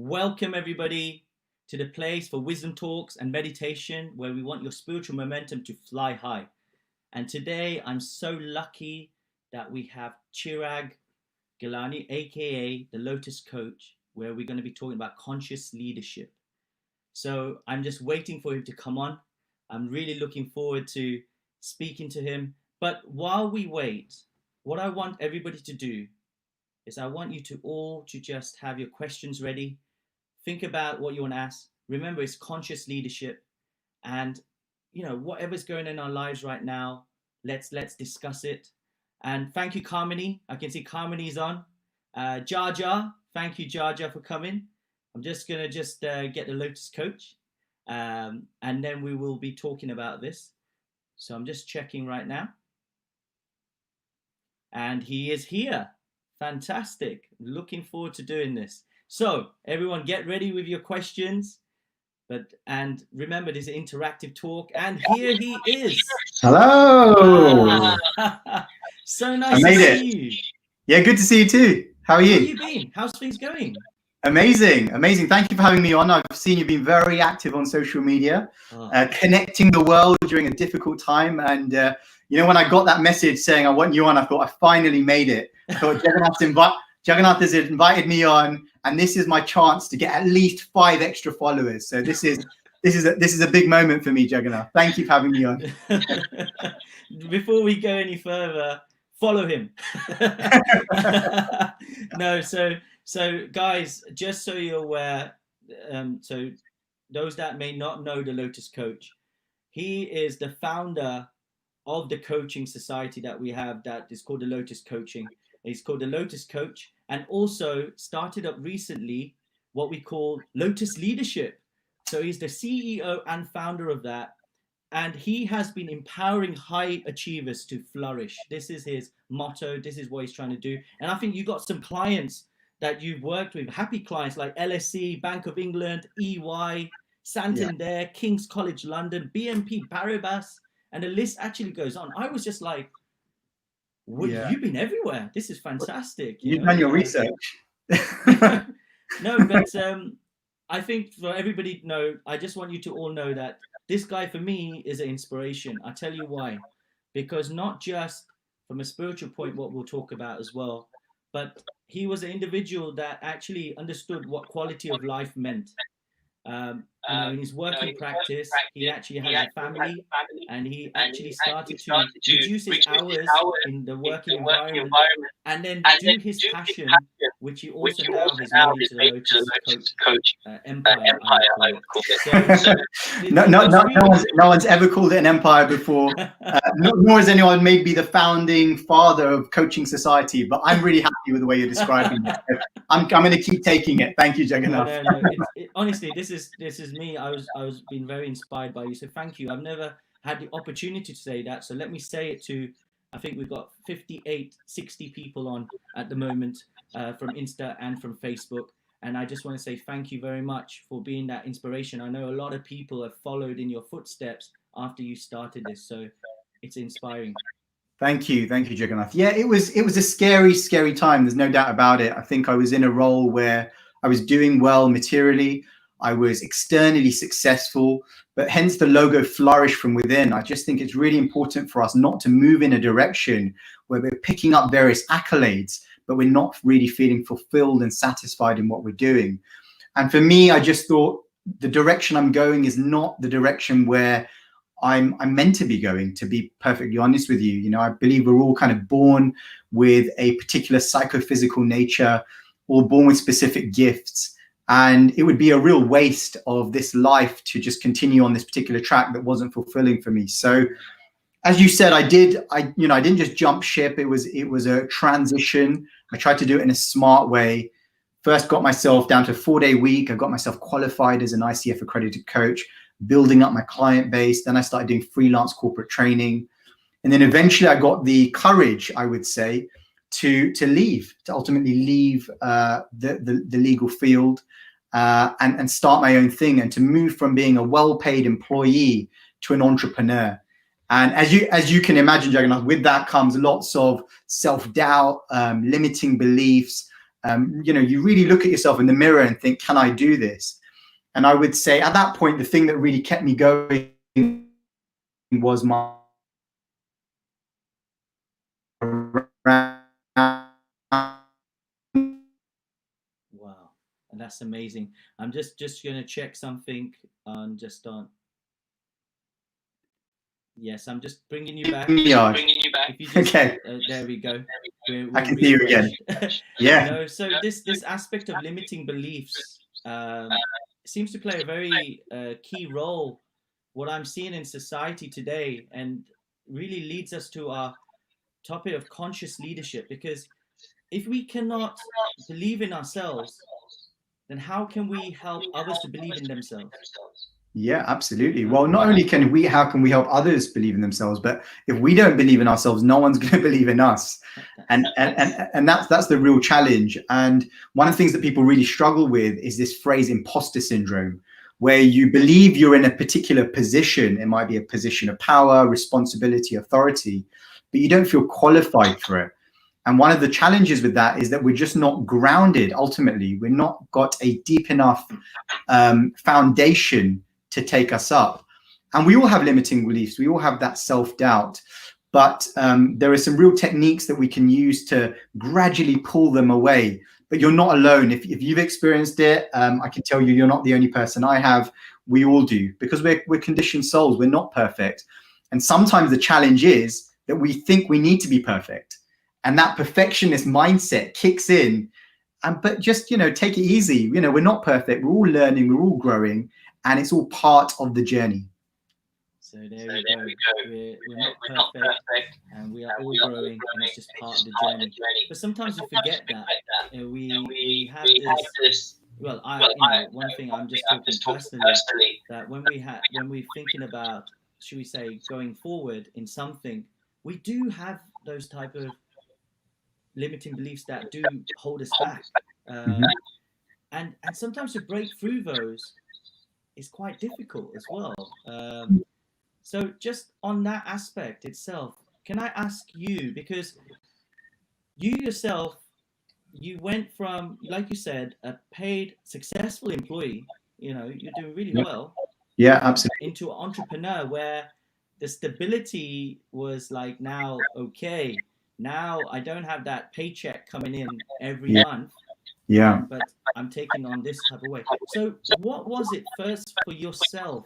Welcome, everybody, to the place for wisdom talks and meditation where we want your spiritual momentum to fly high. And today, I'm so lucky that we have Chirag Gilani, aka the Lotus Coach, where we're going to be talking about conscious leadership. So I'm just waiting for him to come on. I'm really looking forward to speaking to him. But while we wait, what I want everybody to do is I want you to all to just have your questions ready. Think about what you want to ask. Remember, it's conscious leadership, and whatever's going on in our lives right now, let's discuss it. And thank you, Carmini. I can see Carmini's on. Jaja, thank you, Jaja, for coming. I'm just gonna get the Lotus Coach, and then we will be talking about this. So I'm just checking right now, and he is here. Fantastic. Looking forward to doing this. So everyone, get ready with your questions. And remember, this is an interactive talk. And here he is. Hello. So nice to see you. Yeah, good to see you too. How are you? How have you been? How's things going? Amazing. Thank you for having me on. I've seen you've been very active on social media, connecting the world during a difficult time. And when I got that message saying I want you on, I thought I finally made it. I thought Jagannath has invited me on, and this is my chance to get at least 5 extra followers. So this is a big moment for me, Jagannath. Thank you for having me on. Before we go any further, follow him. No, so guys, just so you're aware, so those that may not know the Lotus Coach, he is the founder of the coaching society that we have that is called the Lotus Coaching. It's called the Lotus Coach, and also started up recently what we call Lotus Leadership. So he's the CEO and founder of that. And he has been empowering high achievers to flourish. This is his motto. This is what he's trying to do. And I think you got some clients that you've worked with, happy clients like LSE, Bank of England, EY, Santander, King's College London, BNP Paribas, and the list actually goes on. I was just like, you've been everywhere. This is fantastic. You've done your research. No, but I think for everybody to know, I just want you to all know that this guy for me is an inspiration. I'll tell you why. Because not just from a spiritual point, what we'll talk about as well, but he was an individual that actually understood what quality of life meant. In his working practice, he actually has a family, and he actually started to reduce his hours in the working environment, and then do his passion, which he also now has made to the Lotus Coach empire. No one's ever called it an empire before, nor has anyone made me the founding father of coaching society. But I'm really happy with the way you're describing it. I'm going to keep taking it. Thank you, Jagannath. No. Honestly, this is me. I was being very inspired by you. So thank you. I've never had the opportunity to say that. So let me say it to, I think we've got 58, 60 people on at the moment from Insta and from Facebook. And I just want to say thank you very much for being that inspiration. I know a lot of people have followed in your footsteps after you started this. So it's inspiring. Thank you, Jagannath. Yeah, it was a scary time. There's no doubt about it. I think I was in a role where I was doing well materially. I was externally successful, but hence the logo Flourish from Within. I just think it's really important for us not to move in a direction where we're picking up various accolades, but we're not really feeling fulfilled and satisfied in what we're doing. And for me, I just thought the direction I'm going is not the direction where I'm meant to be going, to be perfectly honest with you. I believe we're all kind of born with a particular psychophysical nature, or born with specific gifts. And it would be a real waste of this life to just continue on this particular track that wasn't fulfilling for me. So as you said, I didn't just jump ship. It was a transition. I tried to do it in a smart way. First got myself down to a 4-day week. I got myself qualified as an ICF accredited coach, building up my client base. Then I started doing freelance corporate training. And then eventually I got the courage, I would say, to ultimately leave the legal field and start my own thing, and to move from being a well-paid employee to an entrepreneur. And as you can imagine, Jagannath, with that comes lots of self-doubt, limiting beliefs, You really look at yourself in the mirror and think, can I do this? And I would say at that point, the thing that really kept me going was my Wow, and that's amazing. I'm just going to check something on just on. Yes, I'm just bringing you back. If you just, okay, there we go. I can see you again. Yeah. So this aspect of limiting beliefs seems to play a very key role. What I'm seeing in society today, and really leads us to our topic of conscious leadership. Because if we cannot believe in ourselves, then how can we help others to believe in themselves? Yeah, absolutely. Well, not only how can we help others believe in themselves, but if we don't believe in ourselves, no one's going to believe in us. And that's the real challenge. And one of the things that people really struggle with is this phrase imposter syndrome, where you believe you're in a particular position. It might be a position of power, responsibility, authority, but you don't feel qualified for it. And one of the challenges with that is that we're just not grounded. Ultimately, we're not got a deep enough foundation to take us up. And we all have limiting beliefs. We all have that self-doubt. But there are some real techniques that we can use to gradually pull them away. But you're not alone. If you've experienced it, I can tell you're not the only person. I have. We all do, because we're conditioned souls. We're not perfect. And sometimes the challenge is that we think we need to be perfect. And that perfectionist mindset kicks in. But just, take it easy. We're not perfect. We're all learning. We're all growing. And it's all part of the journey. So there we go. We're not perfect, and we are all growing, and it's just part of the journey. But sometimes we forget that. We have this. Well, one thing I'm just talking personally, that when we're thinking about, should we say, going forward in something, we do have those type of limiting beliefs that do hold us back, and sometimes to break through those is quite difficult as well. So just on that aspect itself, can I ask you, because you yourself, you went from, like you said, a paid successful employee, you're doing really well. Yeah, absolutely. Into an entrepreneur where the stability was like, now, okay, now I don't have that paycheck coming in every month. Yeah. But I'm taking on this type of way. So what was it first for yourself?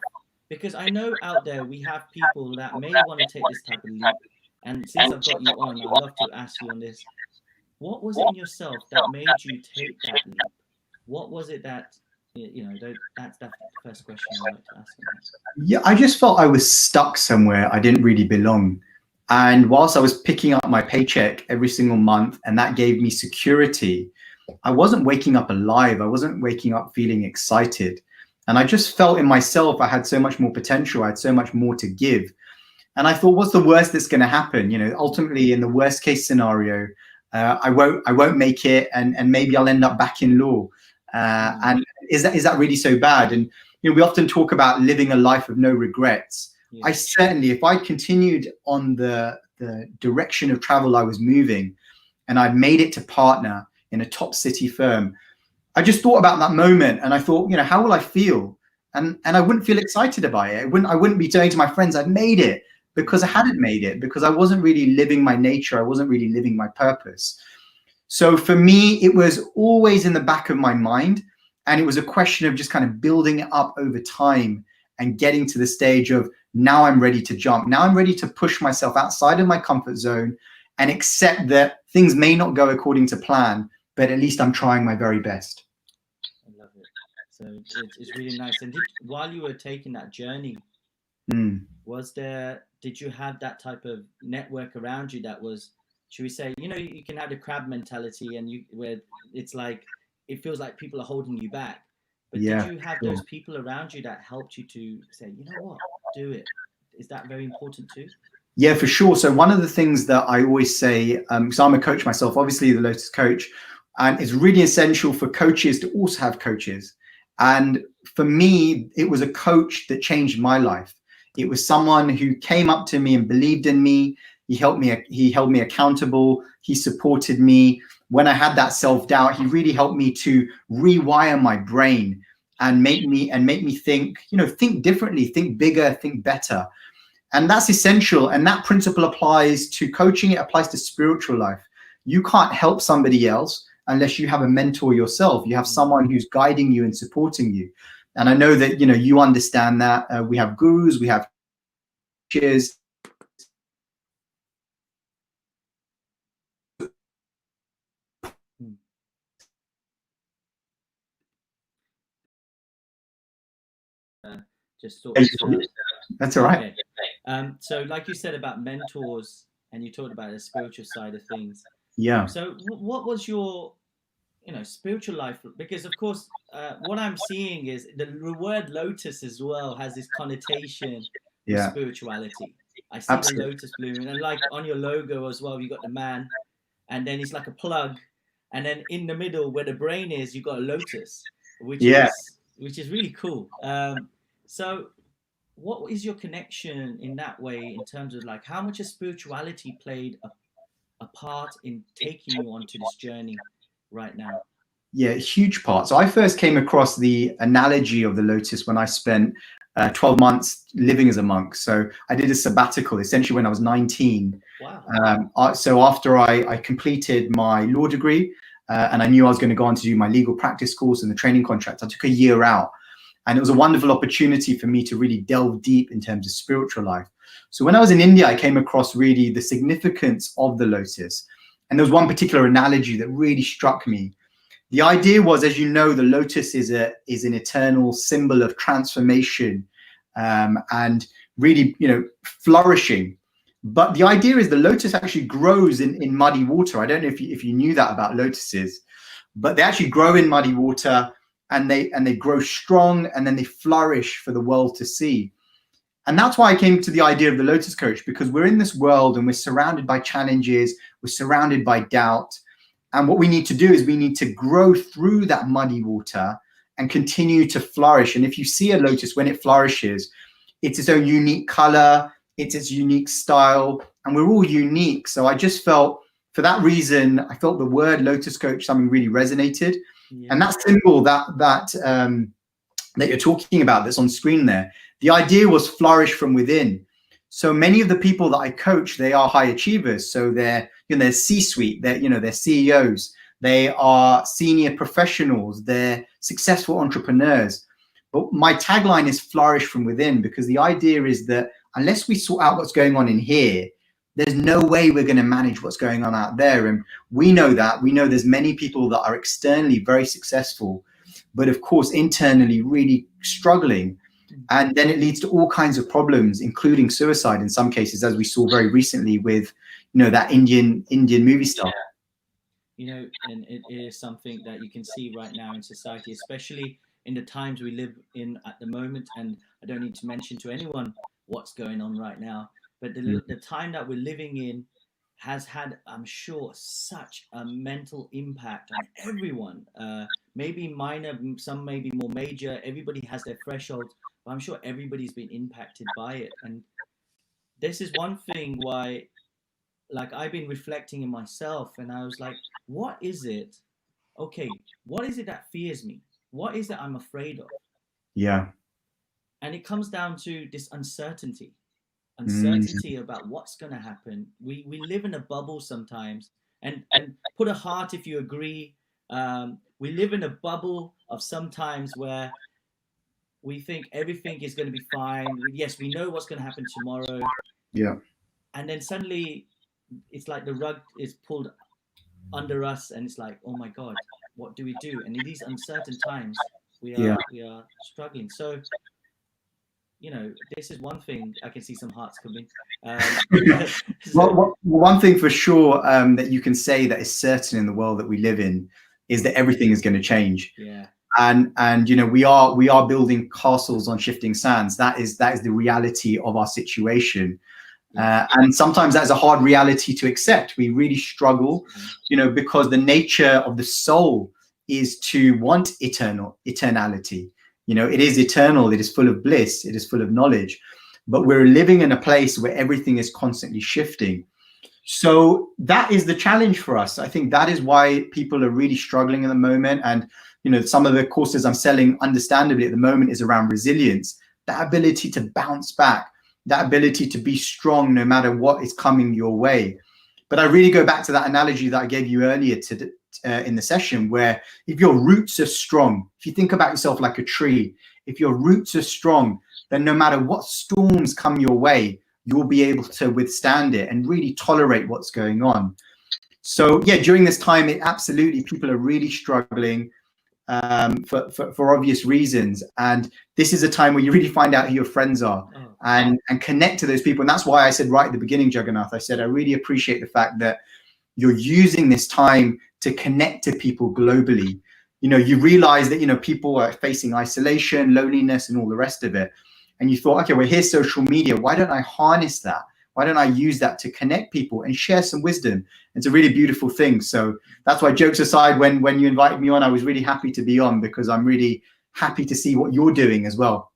Because I know out there we have people that may want to take this type of leap. And since I've got you on, I'd love to ask you on this. What was it in yourself that made you take that leap? What was it that, that's the first question I'd like to ask you. Yeah, I just felt I was stuck somewhere I didn't really belong. And whilst I was picking up my paycheck every single month, and that gave me security, I wasn't waking up alive. I wasn't waking up feeling excited. And I just felt in myself, I had so much more potential. I had so much more to give. And I thought, what's the worst that's going to happen? Ultimately, in the worst case scenario, I won't make it, and maybe I'll end up back in law. And is that really so bad? And we often talk about living a life of no regrets. Yeah. I certainly, if I continued on the direction of travel I was moving, and I'd made it to partner in a top city firm, I just thought about that moment, and I thought, how will I feel? And I wouldn't feel excited about it. I wouldn't be saying to my friends, I've made it, because I hadn't made it, because I wasn't really living my nature. I wasn't really living my purpose. So for me, it was always in the back of my mind, and it was a question of just kind of building it up over time and getting to the stage of, now I'm ready to jump. Now I'm ready to push myself outside of my comfort zone and accept that things may not go according to plan, but at least I'm trying my very best. I love it. So it's really nice. And while you were taking that journey, did you have that type of network around you that was, should we say, you can have the crab mentality, and where it's like, it feels like people are holding you back. But did you have those people around you that helped you to say, you know what, do it? Is that very important too? Yeah, for sure. So one of the things that I always say, because I'm a coach myself, obviously the Lotus coach, and it's really essential for coaches to also have coaches. And for me, it was a coach that changed my life. It was someone who came up to me and believed in me. He held me accountable. He supported me. when I had that self-doubt, he really helped me to rewire my brain and make me think, think differently, think bigger, think better. And that's essential. And that principle applies to coaching. It applies to spiritual life. You can't help somebody else unless you have a mentor yourself. You have someone who's guiding you and supporting you. And I know that, you understand that. We have gurus, we have teachers. Just sort of, that's all right. Okay. So like you said about mentors, and you talked about the spiritual side of things. Yeah. So what was your, spiritual life? Because of course, what I'm seeing is the word lotus as well has this connotation with spirituality. I see the lotus blooming, and like on your logo as well, you got the man, and then it's like a plug, and then in the middle where the brain is, you got a lotus, which is really cool. So what is your connection in that way, in terms of like how much has spirituality played a part in taking you onto this journey right now? Yeah, huge part. So I first came across the analogy of the lotus when I spent 12 months living as a monk. So I did a sabbatical essentially when I was 19. Wow. So after I completed my law degree and I knew I was going to go on to do my legal practice course and the training contract, I took a year out. And it was a wonderful opportunity for me to really delve deep in terms of spiritual life. So when I was in India, I came across really the significance of the lotus. And there was one particular analogy that really struck me. The idea was, as you know, the lotus is an eternal symbol of transformation and really, flourishing. But the idea is the lotus actually grows in muddy water. I don't know if you knew that about lotuses, but they actually grow in muddy water. And they grow strong, and then they flourish for the world to see. And that's why I came to the idea of the Lotus Coach, because we're in this world and we're surrounded by challenges, we're surrounded by doubt. And what we need to do is we need to grow through that muddy water and continue to flourish. And if you see a lotus when it flourishes, it's its own unique color, it's its unique style, and we're all unique. So I just felt, for that reason, I felt the word Lotus Coach, something really resonated. Yeah. And that symbol that you're talking about that's on screen there, the idea was flourish from within. So many of the people that I coach, they are high achievers. So they're C-suite, they're CEOs, they are senior professionals, they're successful entrepreneurs. But my tagline is flourish from within, because the idea is that unless we sort out what's going on in here, there's no way we're going to manage what's going on out there. And we know that. We know there's many people that are externally very successful, but of course, internally really struggling. And then it leads to all kinds of problems, including suicide in some cases, as we saw very recently with, that Indian movie star. And it is something that you can see right now in society, especially in the times we live in at the moment. And I don't need to mention to anyone what's going on right now. But the time that we're living in has had, I'm sure, such a mental impact on everyone. Maybe minor, some maybe more major. Everybody has their thresholds, but I'm sure everybody's been impacted by it. And this is one thing why, like, I've been reflecting in myself, and I was like, what is it? Okay, what is it that fears me? What is it I'm afraid of? Yeah. And it comes down to this uncertainty about what's going to happen. We live in a bubble sometimes, and put a heart if you agree. We live in a bubble of sometimes where we think everything is going to be fine. Yes, we know what's going to happen tomorrow. Yeah. And then suddenly it's like the rug is pulled under us, and it's like, oh my God, what do we do? And in these uncertain times, we are struggling. So this is one thing. I can see some hearts coming. Well, one thing for sure that you can say that is certain in the world that we live in is that everything is going to change. Yeah. And we are building castles on shifting sands. That is the reality of our situation. And sometimes that's a hard reality to accept. We really struggle, because the nature of the soul is to want eternality. It is eternal, it is full of bliss, it is full of knowledge, but we're living in a place where everything is constantly shifting. So that is the challenge for us. I think that is why people are really struggling at the moment. And, you know, some of the courses I'm selling, understandably at the moment, is around resilience, that ability to bounce back, that ability to be strong no matter what is coming your way. But I really go back to that analogy that I gave you earlier in the session, where if your roots are strong, if you think about yourself like a tree, if your roots are strong, then no matter what storms come your way, you'll be able to withstand it and really tolerate what's going on. So yeah, during this time, absolutely, people are really struggling for obvious reasons. And this is a time where you really find out who your friends are and connect to those people. And that's why I said right at the beginning, Jagannath, I said, I really appreciate the fact that you're using this time to connect to people globally. You know, you realize that, you know, people are facing isolation, loneliness, and all the rest of it. And you thought, okay, well, here's social media. Why don't I harness that? Why don't I use that to connect people and share some wisdom? It's a really beautiful thing. So that's why, jokes aside, when you invited me on, I was really happy to be on, because I'm really happy to see what you're doing as well.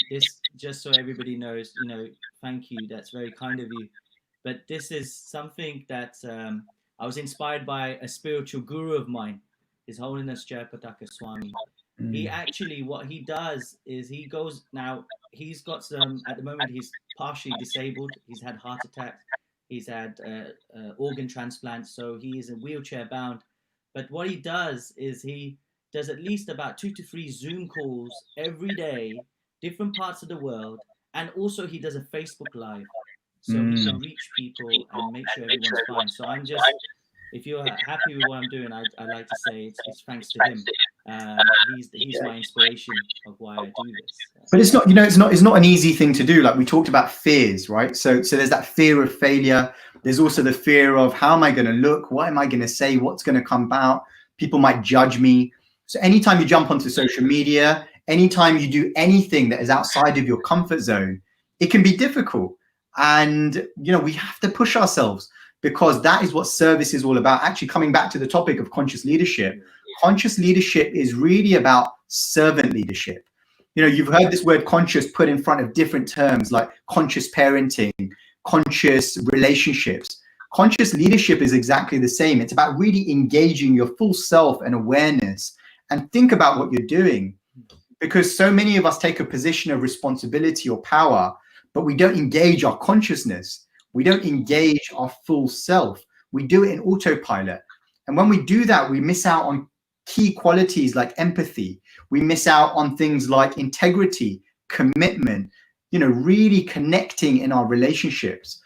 This, just so everybody knows, you know, thank you. That's very kind of you. But this is something that I was inspired by a spiritual guru of mine, His Holiness Jayapataka Swami. He actually, what he does is he goes, now he's got some, at the moment he's partially disabled. He's had heart attacks. He's had organ transplants. So he is wheelchair bound. But what he does is he does at least about 2 to 3 Zoom calls every day, different parts of the world. And also he does a Facebook Live. So he can reach people and make sure everyone's fine. So I'm just, if you're happy with what I'm doing, I like to say it's thanks to him. He's my inspiration of why I do this. But it's not, you know, it's not an easy thing to do. Like we talked about fears, right? So there's that fear of failure. There's also the fear of, how am I going to look? What am I going to say? What's going to come out? People might judge me. So anytime you jump onto social media, anytime you do anything that is outside of your comfort zone, it can be difficult. And, you know, we have to push ourselves, because that is what service is all about. Actually, coming back to the topic of conscious leadership is really about servant leadership. You know, you've heard this word conscious put in front of different terms like conscious parenting, conscious relationships. Conscious leadership is exactly the same. It's about really engaging your full self and awareness, and think about what you're doing. Because so many of us take a position of responsibility or power, but we don't engage our consciousness. We don't engage our full self. We do it in autopilot. And when we do that, we miss out on key qualities like empathy. We miss out on things like integrity, commitment, you know, really connecting in our relationships.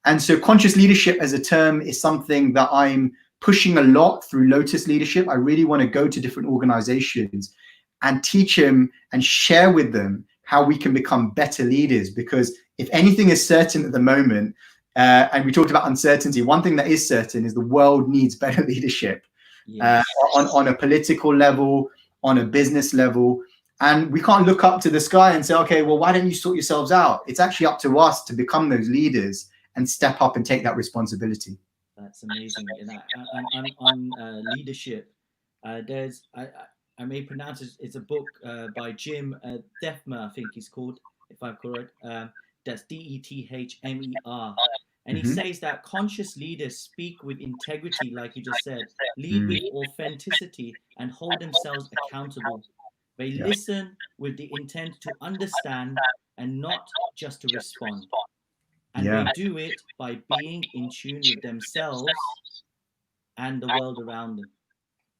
And so conscious leadership as a term is something that I'm pushing a lot through Lotus Leadership. I really want to go to different organizations and teach them and share with them how we can become better leaders. Because if anything is certain at the moment, and we talked about uncertainty, one thing that is certain is the world needs better leadership. Yes. On a political level, on a business level. And we can't look up to the sky and say, okay, well, why don't you sort yourselves out? It's actually up to us to become those leaders and step up and take that responsibility. That's amazing. And on leadership, there's, I may pronounce it, it's a book by Jim Dethmer, I think he's called, if I'm correct. That's Dethmer. And he says that conscious leaders speak with integrity, like you just said, lead with authenticity, and hold themselves accountable. They listen with the intent to understand and not just to respond. And they do it by being in tune with themselves and the world around them.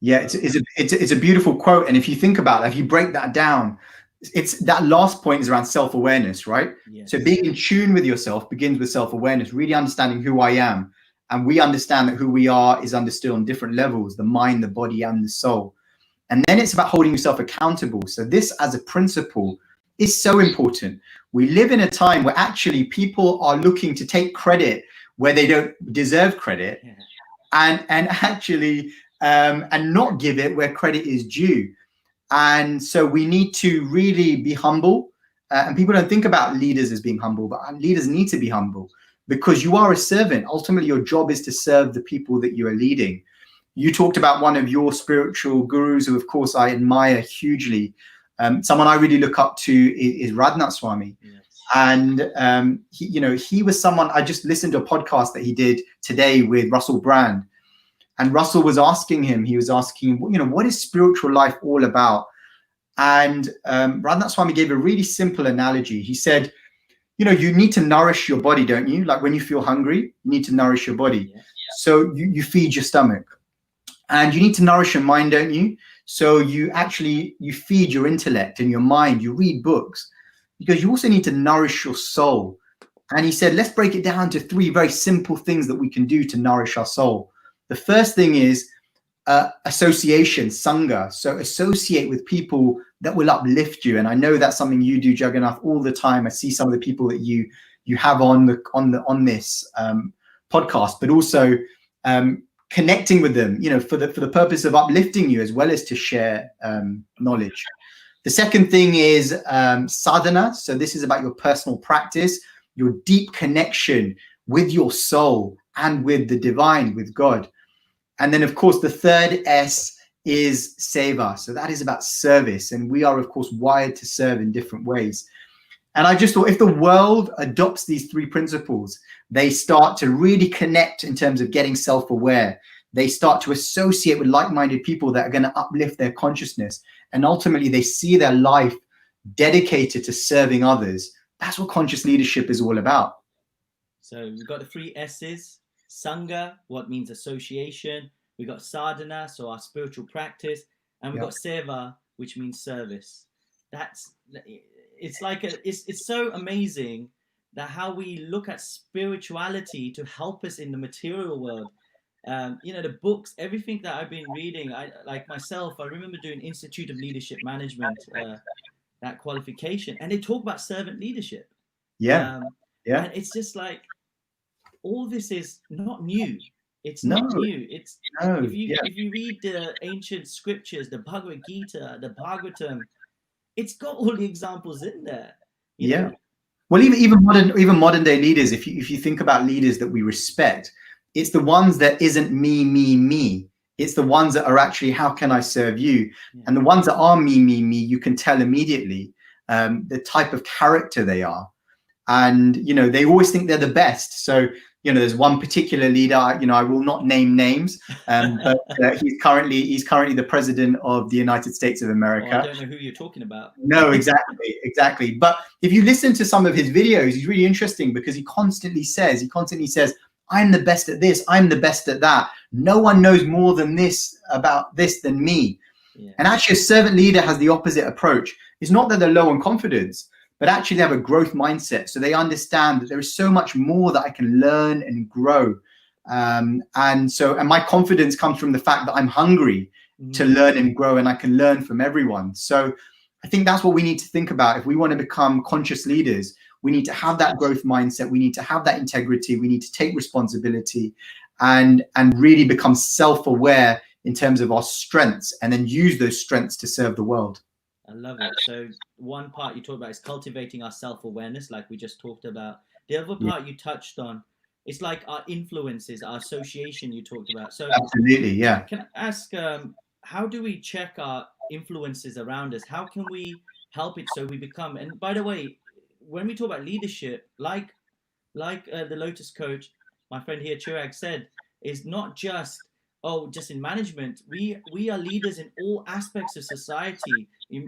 Yeah, it's a beautiful quote. And if you think about it, if you break that down, it's that last point is around self-awareness, right? Yes. So being in tune with yourself begins with self-awareness, really understanding who I am. And we understand that who we are is understood on different levels, the mind, the body, and the soul. And then it's about holding yourself accountable. So this as a principle is so important. We live in a time where actually people are looking to take credit where they don't deserve credit, and actually and not give it where credit is due. And so we need to really be humble. And people don't think about leaders as being humble, but leaders need to be humble, because you are a servant. Ultimately, your job is to serve the people that you are leading. You talked about one of your spiritual gurus, who, of course, I admire hugely. Someone I really look up to is Radhanath Swami. Yes. And he was someone. I just listened to a podcast that he did today with Russell Brand, and Russell was asking him. He was asking, what is spiritual life all about? And Radhatswamy gave a really simple analogy. He said, you need to nourish your body, don't you? Like when you feel hungry, you need to nourish your body. Yeah. So you feed your stomach, and you need to nourish your mind, don't you? So you feed your intellect and your mind. You read books, because you also need to nourish your soul. And he said, let's break it down to 3 very simple things that we can do to nourish our soul. The first thing is association, sangha. So associate with people that will uplift you. And I know that's something you do, Jagannath, all the time. I see some of the people that you have on this podcast, but also connecting with them, for the purpose of uplifting you as well as to share knowledge. The second thing is sadhana. So this is about your personal practice, your deep connection with your soul and with the divine, with God. And then, of course, the third S is seva. So that is about service. And we are, of course, wired to serve in different ways. And I just thought if the world adopts these 3 principles, they start to really connect in terms of getting self-aware. They start to associate with like-minded people that are going to uplift their consciousness. And ultimately, they see their life dedicated to serving others. That's what conscious leadership is all about. So we've got the 3 S's. Sangha, what means association. We got sadhana, so our spiritual practice, and we got seva, which means service. It's so amazing that how we look at spirituality to help us in the material world. The books, everything that I've been reading, I remember doing Institute of Leadership Management, that qualification, and they talk about servant leadership. And it's just like, all this is not new. It's not new. It's if you read the ancient scriptures, the Bhagavad Gita, the Bhagavatam, it's got all the examples in there. You know? Well, even modern day leaders, if you think about leaders that we respect, it's the ones that isn't me. It's the ones that are actually, how can I serve you? Yeah. And the ones that are me, you can tell immediately the type of character they are. And, they always think they're the best. So, there's one particular leader, I will not name names, but he's currently the president of the United States of America. I don't know who you're talking about. No, exactly. But if you listen to some of his videos, he's really interesting because he constantly says, I'm the best at this. I'm the best at that. No one knows more about this than me. Yeah. And actually a servant leader has the opposite approach. It's not that they're low on confidence, but actually they have a growth mindset. So they understand that there is so much more that I can learn and grow. And my confidence comes from the fact that I'm hungry to learn and grow, and I can learn from everyone. So I think that's what we need to think about. If we want to become conscious leaders, we need to have that growth mindset. We need to have that integrity. We need to take responsibility and really become self-aware in terms of our strengths, and then use those strengths to serve the world. I love it. So one part you talked about is cultivating our self-awareness, like we just talked about. The other part you touched on, it's like our influences, our association you talked about. So absolutely, yeah. Can I ask, how do we check our influences around us? How can we help it so we become, and by the way, when we talk about leadership, like the Lotus coach, my friend here, Chirag, said, is not just in management. We are leaders in all aspects of society.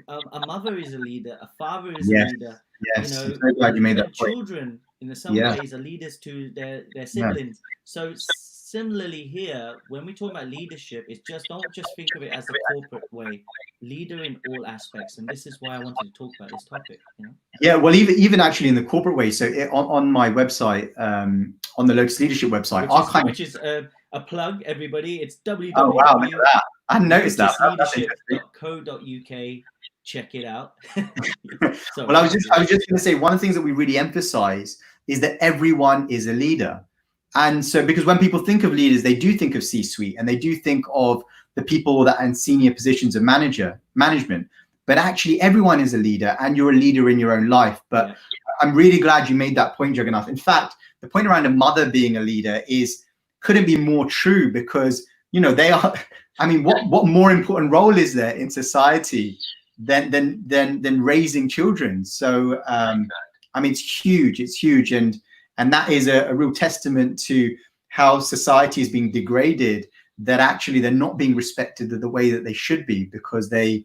A mother is a leader, a father is a leader. Yes, I'm so glad you made that point. Children, in some ways, are leaders to their siblings. So similarly here, when we talk about leadership, it's don't just think of it as the corporate way. Leader in all aspects, and this is why I wanted to talk about this topic. Yeah, well, even actually in the corporate way. So on my website, on the Lotus Leadership website, which is a plug, everybody. It's www. Oh wow, look at that! I noticed that. lotusleadership.co.uk. Check it out. Well, I was just going to say, one of the things that we really emphasize is that everyone is a leader. And so, because when people think of leaders, they do think of C-suite, and they do think of the people that are in senior positions of management. But actually, everyone is a leader, and you're a leader in your own life. But I'm really glad you made that point, Jagannath. In fact, the point around a mother being a leader couldn't be more true, because they are. I mean, what more important role is there in society than raising children? So I mean, it's huge, and that is a real testament to how society is being degraded, that actually they're not being respected the way that they should be, because they're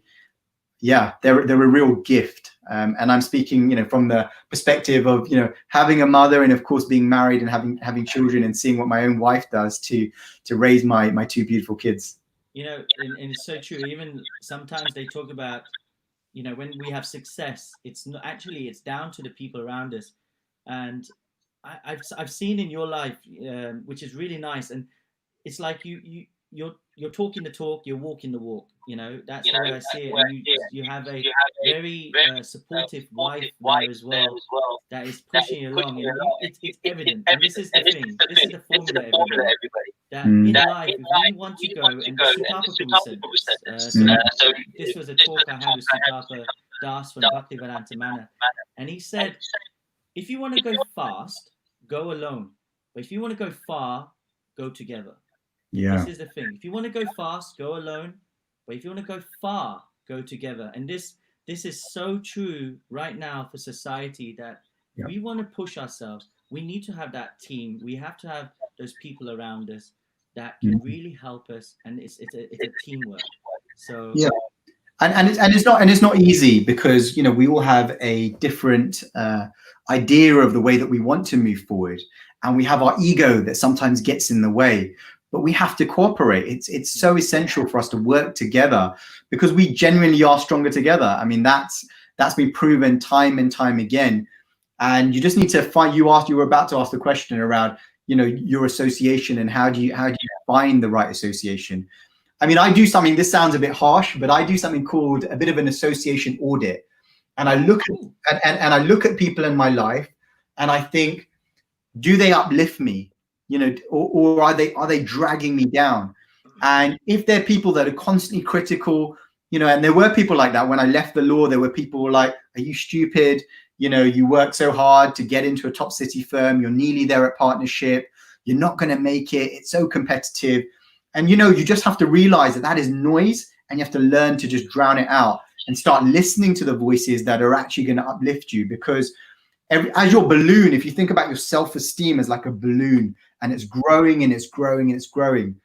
a real gift. And I'm speaking, from the perspective of, having a mother, and of course being married and having children, and seeing what my own wife does to raise my two beautiful kids. And it's so true. Even sometimes they talk about, when we have success, it's not actually, it's down to the people around us. And I've seen in your life, which is really nice, and it's like you're talking the talk, you're walking the walk. That's the way I see it. And you have a very supportive wife there as well, that is pushing you along, and it's evident. And this is the thing. This is the formula, everybody. That in life, if we want to go, and Sutapa Prabhu said this. So this was a talk I had with Sutapa Das from Bhaktivedanta Manor, and he said, if you want to go fast, go alone. But if you want to go far, go together. Yeah. This is the thing. If you want to go fast, go alone. But if you want to go far, go together. And this is so true right now for society, that we want to push ourselves. We need to have that team. We have to have those people around us that can really help us. And it's a teamwork. So yeah. And it's not easy, because we all have a different idea of the way that we want to move forward, and we have our ego that sometimes gets in the way. But we have to cooperate. It's so essential for us to work together, because we genuinely are stronger together. I mean, that's been proven time and time again. And you just need to find. You were about to ask the question around your association, and how do you find the right association. I mean, I do something, this sounds a bit harsh, but I do something called a bit of an association audit. And I look at, and I look at people in my life, and I think, do they uplift me? Or are they dragging me down? And if they're people that are constantly critical, and there were people like that when I left the law. There were people like, are you stupid? You work so hard to get into a top city firm. You're nearly there at partnership. You're not going to make it. It's so competitive. And, you just have to realize that is noise, and you have to learn to just drown it out and start listening to the voices that are actually going to uplift you. Because as your balloon, if you think about your self-esteem as like a balloon, and it's growing and it's growing and it's growing,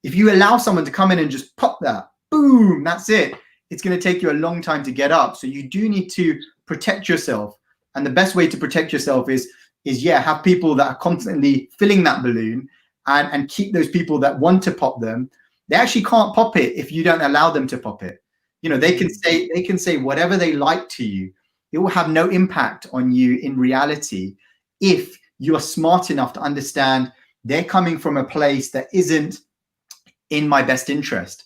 if you allow someone to come in and just pop that, boom, that's it. It's going to take you a long time to get up. So you do need to protect yourself. And the best way to protect yourself is have people that are constantly filling that balloon, and keep those people that want to pop them. They actually can't pop it if you don't allow them to pop it. They can say whatever they like to you. It will have no impact on you in reality, if you are smart enough to understand they're coming from a place that isn't in my best interest.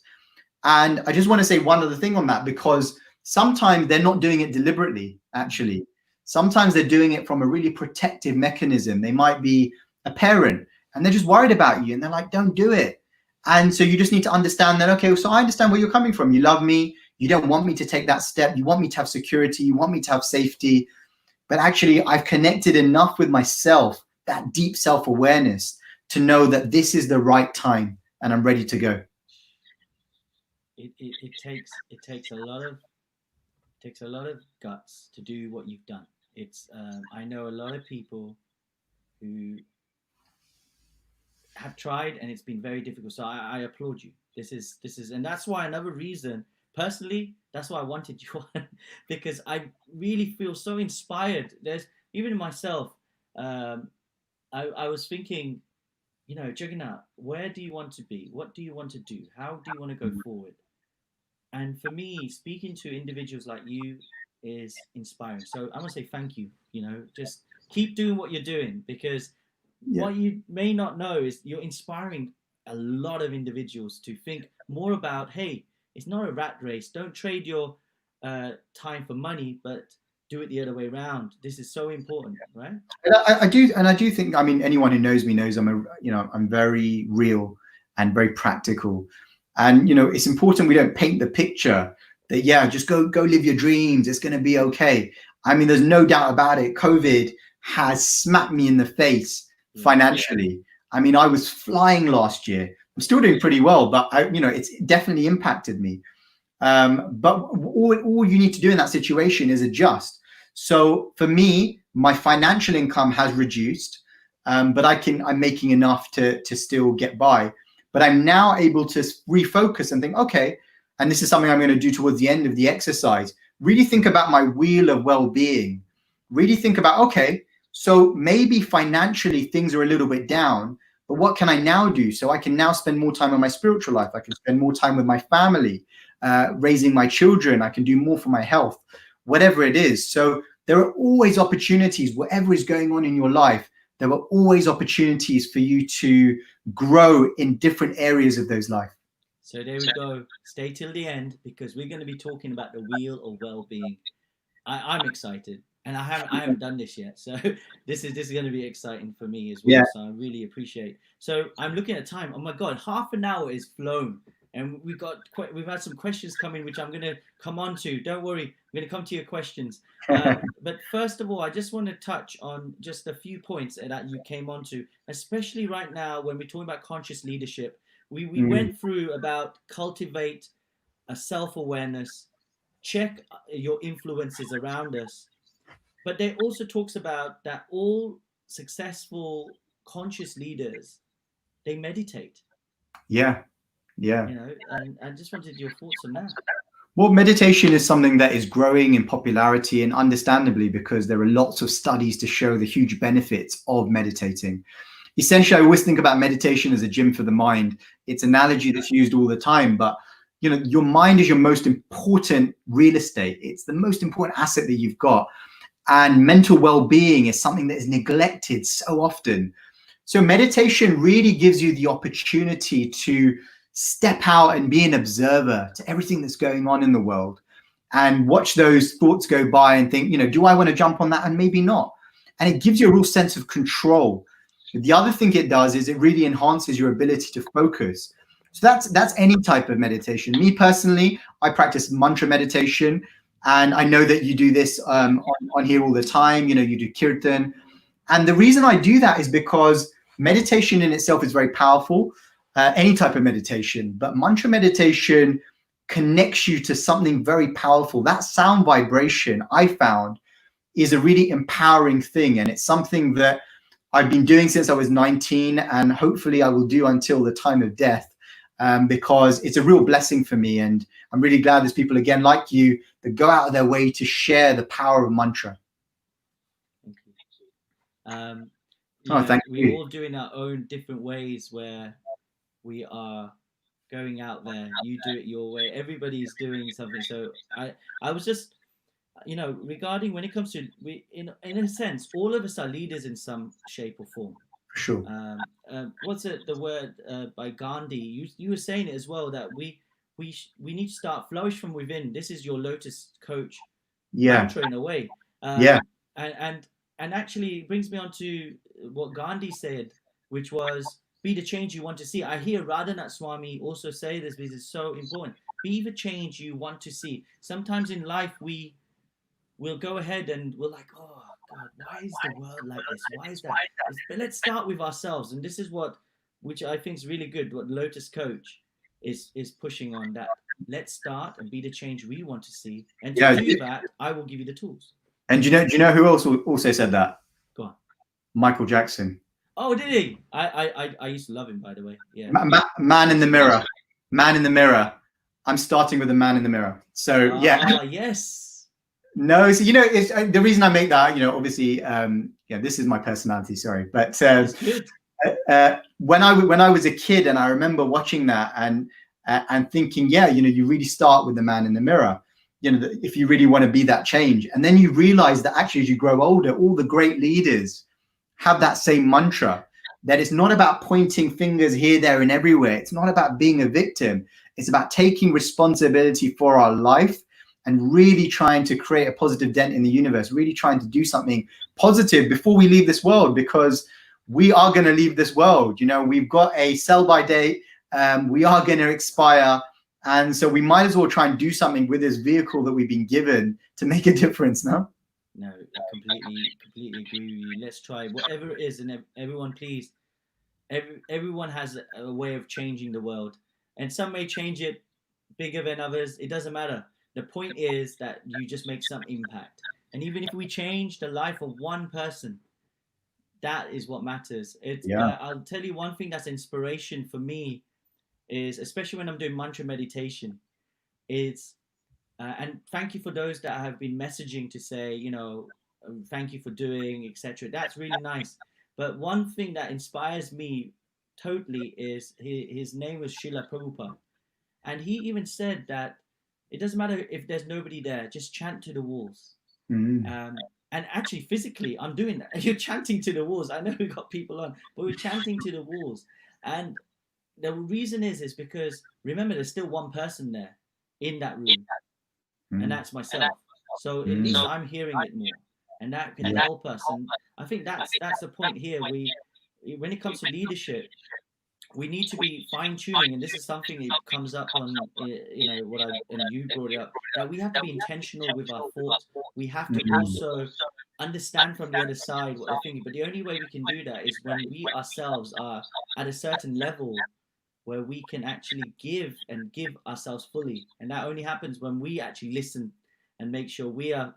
And I just want to say one other thing on that, because sometimes they're not doing it deliberately, actually. Sometimes they're doing it from a really protective mechanism. They might be a parent, and they're just worried about you, and they're like, don't do it. And so you just need to understand that, okay, so I understand where you're coming from. You love me. You don't want me to take that step. You want me to have security. You want me to have safety. But actually, I've connected enough with myself, that deep self-awareness, to know that this is the right time, and I'm ready to go. It takes a lot of guts to do what you've done. It's I know a lot of people who have tried, and it's been very difficult. So I applaud you. This is, and that's why, another reason, personally, that's why I wanted you on, because I really feel so inspired. There's even myself. I was thinking, Jagannath, where do you want to be? What do you want to do? How do you want to go forward? And for me, speaking to individuals like you is inspiring. So I want to say thank you. Just keep doing what you're doing, because what you may not know is you're inspiring a lot of individuals to think more about, hey, it's not a rat race. Don't trade your time for money, but do it the other way around. This is so important, right? I do think, I mean, anyone who knows me knows I'm very real and very practical. And it's important we don't paint the picture that just go live your dreams. It's going to be okay. I mean, there's no doubt about it. COVID has smacked me in the face financially. I mean, I was flying last year. I'm still doing pretty well, but it's definitely impacted me. But all you need to do in that situation is adjust. So for me, My financial income has reduced, but I'm making enough to still get by. But I'm now able to refocus and think, okay, and this is something I'm going to do towards the end of the exercise. Really think about my wheel of well-being. Really think about, okay, so maybe financially things are a little bit down, but what can I now do? So I can now spend more time on my spiritual life. I can spend more time with my family, raising my children. I can do more for my health, whatever it is. So there are always opportunities, whatever is going on in your life, there are always opportunities for you to grow in different areas of those life. So there we go. Stay till the end because we're going to be talking about the wheel of well-being. I'm excited, and I haven't done this yet, so this is going to be exciting for me as well. Yeah. So I really appreciate. So I'm looking at time. Oh my God, half an hour is flown, and we've had some questions coming, which I'm going to come on to. Don't worry, I'm going to come to your questions. But first of all, I just want to touch on just a few points that you came on to, especially right now when we're talking about conscious leadership. We went through about cultivate a self-awareness, check your influences around us. But they also talks about that all successful conscious leaders, they meditate, Yeah. Yeah. and I just wanted your thoughts on that. Well, meditation is something that is growing in popularity, and understandably, because there are lots of studies to show the huge benefits of meditating. Essentially, I always think about meditation as a gym for the mind. It's an analogy that's used all the time, but your mind is your most important real estate. It's the most important asset that you've got. And mental well-being is something that is neglected so often. So meditation really gives you the opportunity to step out and be an observer to everything that's going on in the world and watch those thoughts go by and think, do I want to jump on that? And maybe not. And it gives you a real sense of control. The other thing it does is it really enhances your ability to focus. So that's any type of meditation. Me personally, I practice mantra meditation, and I know that you do this on here all the time. You do kirtan. And the reason I do that is because meditation in itself is very powerful, any type of meditation, but mantra meditation connects you to something very powerful. That sound vibration, I found, is a really empowering thing. And it's something that I've been doing since I was 19, and hopefully I will do until the time of death, because it's a real blessing for me. And I'm really glad there's people, again, like you, that go out of their way to share the power of mantra. Thank you. Thank we're you. all doing our own different ways where we are going out there. You do it your way. Everybody's doing something. So I was just, regarding when it comes to in a sense, all of us are leaders in some shape or form. For sure. What's it? The word by Gandhi. You were saying it as well that we need to start flourish from within. This is your Lotus coach mantra in a way. And actually it brings me on to what Gandhi said, which was be the change you want to see. I hear Radhanath Swami also say this because it's so important. Be the change you want to see. Sometimes in life we'll go ahead and we're like, oh God, why is the world like this? Why is that? But let's start with ourselves. And this is which I think is really good, what Lotus Coach is pushing on, that let's start and be the change we want to see. And to do that, I will give you the tools. And do you know who else also said that? Go on. Michael Jackson. Oh, did he? I used to love him, by the way. Yeah. Man in the mirror. Man in the mirror. I'm starting with the man in the mirror. So yeah. Yes. No, so it's the reason I make that. Obviously, this is my personality. Sorry, but when I was a kid, and I remember watching that and thinking, you really start with the man in the mirror. If you really want to be that change, and then you realize that actually, as you grow older, all the great leaders have that same mantra, that it's not about pointing fingers here, there, and everywhere. It's not about being a victim. It's about taking responsibility for our life and really trying to create a positive dent in the universe, really trying to do something positive before we leave this world, because we are going to leave this world. We've got a sell-by date. We are going to expire. And so we might as well try and do something with this vehicle that we've been given to make a difference, no? No, I completely agree with you. Let's try whatever it is, and everyone, please. Everyone has a way of changing the world, and some may change it bigger than others. It doesn't matter. The point is that you just make some impact. And even if we change the life of one person, that is what matters. It's Yeah. I'll tell you one thing that's inspiration for me is, especially when I'm doing mantra meditation, is and thank you for those that have been messaging to say, thank you for doing, etc. That's really nice. But one thing that inspires me totally is his name was Srila Prabhupada. And he even said that it doesn't matter if there's nobody there, just chant to the walls. Mm. And actually, physically, I'm doing that. You're chanting to the walls. I know we got people on, but we're chanting to the walls. And the reason is because remember, there's still one person there in that room, and Mm. that's myself. So at Mm. least I'm hearing it more, and that can Yeah. help us. And I think that's the point here. When it comes to leadership, we need to be fine tuning, and this is something that comes up on what I and you brought it up, that we have to be intentional with our thoughts. We have to Mm. also understand from the other side what they're thinking. But the only way we can do that is when we ourselves are at a certain level where we can actually give ourselves fully, and that only happens when we actually listen and make sure we are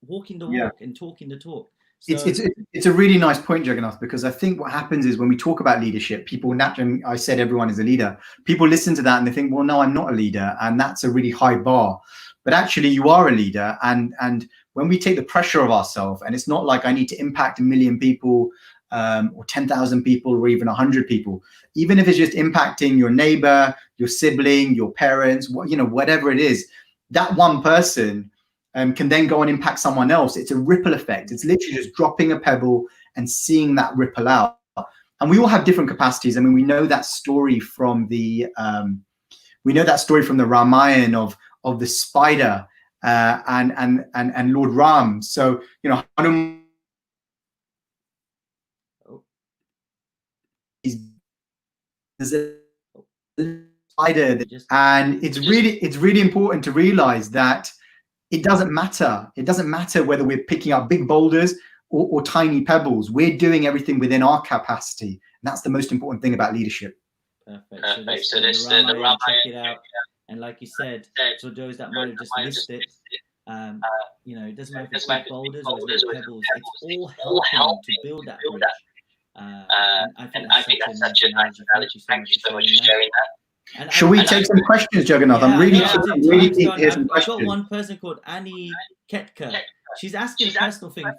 walking the Yeah. walk and talking the talk. It's, So it's it's a really nice point, Jagannath, because I think what happens is when we talk about leadership, people naturally, I said everyone is a leader. People listen to that and they think, well, no, I'm not a leader, and that's a really high bar. But actually, you are a leader, and when we take the pressure of ourselves, and it's not like I need to impact 1 million people, or 10,000 people, or even 100 people. Even if it's just impacting your neighbor, your sibling, your parents, whatever it is, that one person can then go and impact someone else. It's a ripple effect. It's literally just dropping a pebble and seeing that ripple out. And we all have different capacities. I mean, we know that story from the Ramayana of the spider and Lord Ram. So Hanuman, there's a spider, and it's really important to realize that it doesn't matter. It doesn't matter whether we're picking up big boulders or tiny pebbles. We're doing everything within our capacity. And that's the most important thing about leadership. Perfect. So this the Ramayana, check it out. And like you said, for those that might have just missed it, it doesn't matter if it's big boulders or little pebbles. It's all helping to build that bridge. And I think that's such a nice analogy. Thank you so much for sharing that. And Shall we take some questions, Jagannath? Yeah, I'm really keen to hear some I've questions. got one person called Annie Ketka. She's asking a personal thing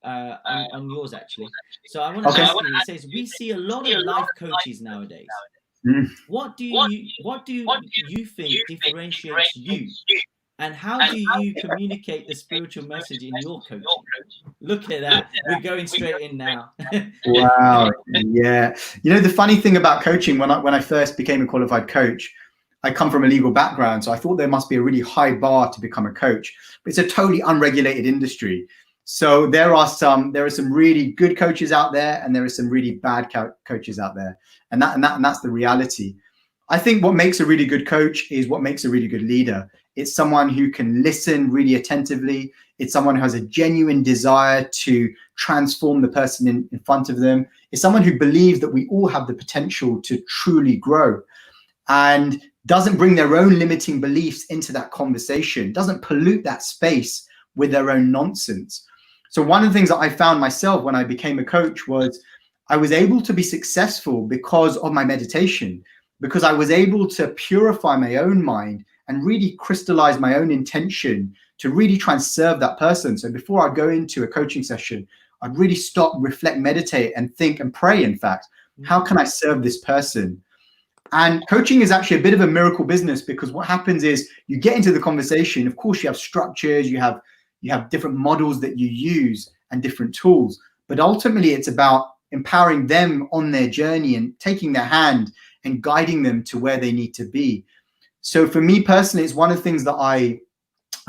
on yours, actually. So I want to ask you. It says we see a lot of life coaches nowadays. Mm. What do you think differentiates you? And how do you communicate the spiritual message in your coaching? Look at that. We're going straight in now. Wow. Yeah. The funny thing about coaching, when I first became a qualified coach, I come from a legal background, so I thought there must be a really high bar to become a coach. But it's a totally unregulated industry. So there are some really good coaches out there, and there are some really bad coaches out there. And that's the reality. I think what makes a really good coach is what makes a really good leader. It's someone who can listen really attentively. It's someone who has a genuine desire to transform the person in front of them. It's someone who believes that we all have the potential to truly grow and doesn't bring their own limiting beliefs into that conversation, doesn't pollute that space with their own nonsense. So one of the things that I found myself when I became a coach was I was able to be successful because of my meditation, because I was able to purify my own mind and really crystallize my own intention to really try and serve that person. So before I go into a coaching session, I'd really stop, reflect, meditate, and think and pray, in fact, how can I serve this person? And coaching is actually a bit of a miracle business, because what happens is you get into the conversation. Of course, you have structures, you have different models that you use and different tools, but ultimately it's about empowering them on their journey and taking their hand and guiding them to where they need to be. So for me personally, it's one of the things that I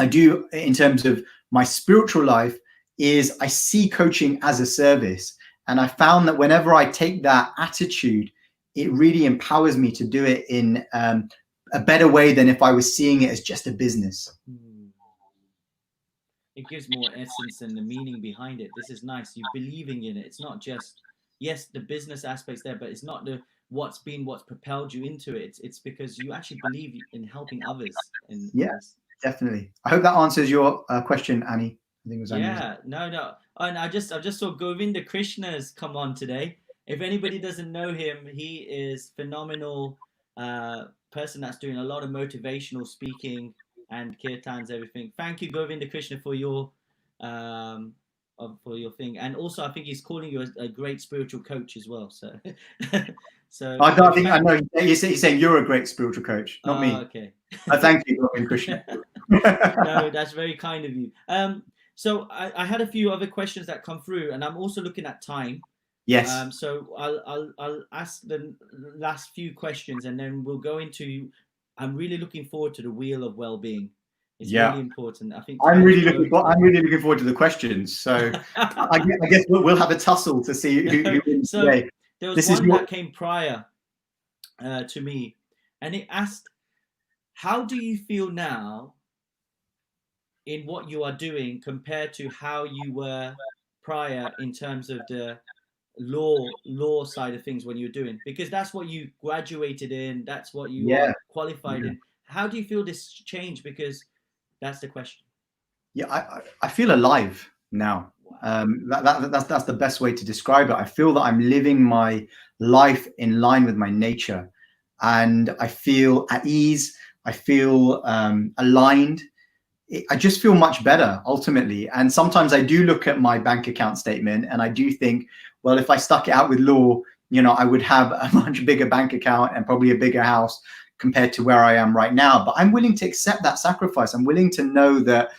do in terms of my spiritual life is I see coaching as a service. And I found that whenever I take that attitude, it really empowers me to do it in a better way than if I was seeing it as just a business. It gives more essence and the meaning behind it. This is nice. You're believing in it. It's not just, yes, the business aspects there, but it's not what's propelled you into it. It's because you actually believe in helping others. Yes, definitely. I hope that answers your question, Annie, I think it was Anurag. Yeah, no. And I just saw Govinda Krishna's come on today. If anybody doesn't know him, he is phenomenal person that's doing a lot of motivational speaking and kirtans, everything. Thank you, Govinda Krishna, um for your thing. And also I think he's calling you a great spiritual coach as well. So so I don't think I thank know. He's saying you're a great spiritual coach, not me. okay. Thank you, Robin Krishna. No, that's very kind of you. So I had a few other questions that come through, and I'm also looking at time. Yes. So I'll ask the last few questions, and then we'll go into. I'm really looking forward to the wheel of well-being. It's really important. I think I'm really looking forward to the questions. So I guess we'll have a tussle to see who wins so today. there was one that came prior to me, and it asked, "How do you feel now in what you are doing compared to how you were prior in terms of the law side of things when you're doing, because that's what you graduated in, that's what you are qualified in. How do you feel this change? Because that's the question." I feel alive now. That's the best way to describe it. I feel that I'm living my life in line with my nature, and I feel at ease. I feel aligned. I just feel much better ultimately. And sometimes I do look at my bank account statement and I do think, well, if I stuck it out with law, I would have a much bigger bank account and probably a bigger house compared to where I am right now. But I'm willing to accept that sacrifice. I'm willing to know that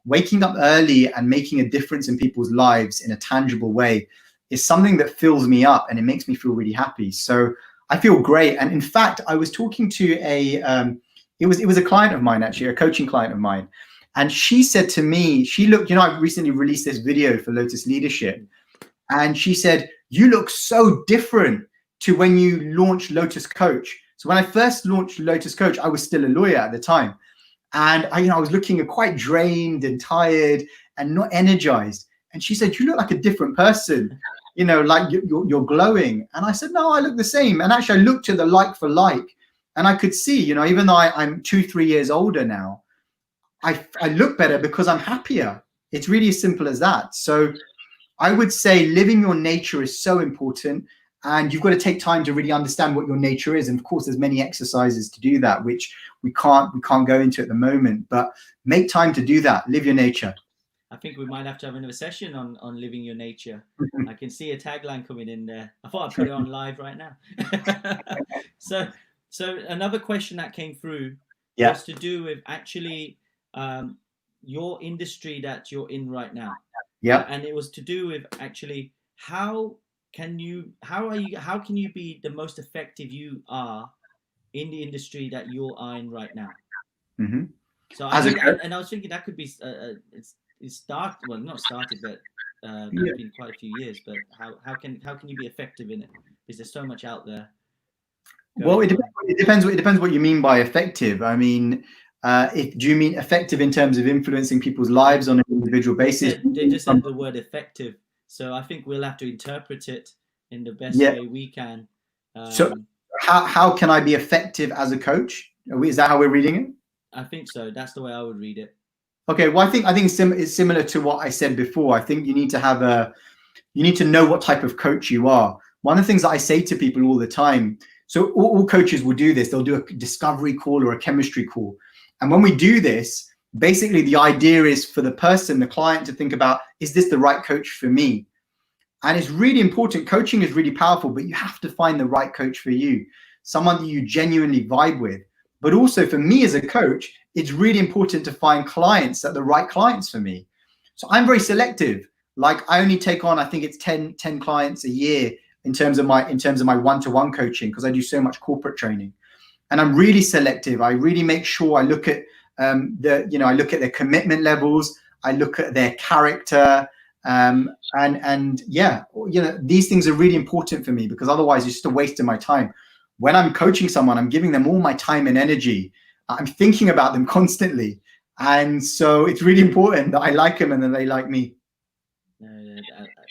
waking up early and making a difference in people's lives in a tangible way is something that fills me up and it makes me feel really happy. So I feel great. And in fact, I was talking to it was a client of mine, actually, a coaching client of mine. And she said to me, she looked, I recently released this video for Lotus Leadership. And she said, "You look so different to when you launched Lotus Coach." So when I first launched Lotus Coach, I was still a lawyer at the time. And I was looking quite drained and tired and not energized. And she said, "You look like a different person, like you're glowing." And I said, "No, I look the same." And actually I looked at the like for like, and I could see, even though I'm 2-3 years older now, I look better because I'm happier. It's really as simple as that. So I would say living your nature is so important, and you've got to take time to really understand what your nature is. And of course, there's many exercises to do that, which we can't go into at the moment, but make time to do that. Live your nature. I think we might have to have another session on living your nature. I can see a tagline coming in there. I thought I'd put it on live right now. So another question that came through was to do with actually your industry that you're in right now. And it was to do with actually how can you be the most effective you are in the industry that you are in right now. So I was thinking that could be it's started, well, not started, but been quite a few years. But how can you be effective in it? Because there's so much out there. Well, it depends what you mean by effective. I mean, do you mean effective in terms of influencing people's lives on an individual basis? They just said the word effective, so I think we'll have to interpret it in the best way we can. So how can I be effective as a coach? Is that how we're reading it? I think so. That's the way I would read it. Okay. Well, I think it's similar to what I said before. I think you need to know what type of coach you are. One of the things that I say to people all the time, so all coaches will do this. They'll do a discovery call or a chemistry call. And when we do this, basically the idea is for the client to think about, is this the right coach for me? And it's really important. Coaching is really powerful, but you have to find the right coach for you, someone that you genuinely vibe with. But also for me as a coach, it's really important to find clients that are the right clients for me. So I'm very selective. Like I only take on, I think it's 10 clients a year in terms of my one-to-one coaching, because I do so much corporate training. And I'm really selective. I really make sure I look at I look at their commitment levels. I look at their character. These things are really important for me, because otherwise it's just a waste of my time. When I'm coaching someone, I'm giving them all my time and energy. I'm thinking about them constantly. And so it's really important that I like them and that they like me.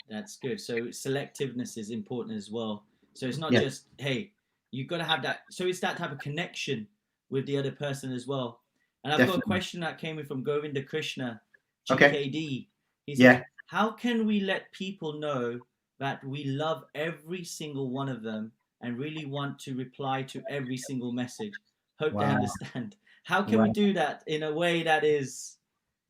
That's good. So selectiveness is important as well. So it's not just, hey, you've got to have that. So it's that type of connection with the other person as well. And I've got a question that came in from Govinda Krishna, GKD. He says, Yeah. how can we let people know that we love every single one of them and really want to reply to every single message? Hope they Wow. understand. How can we Wow. do that in a way that is...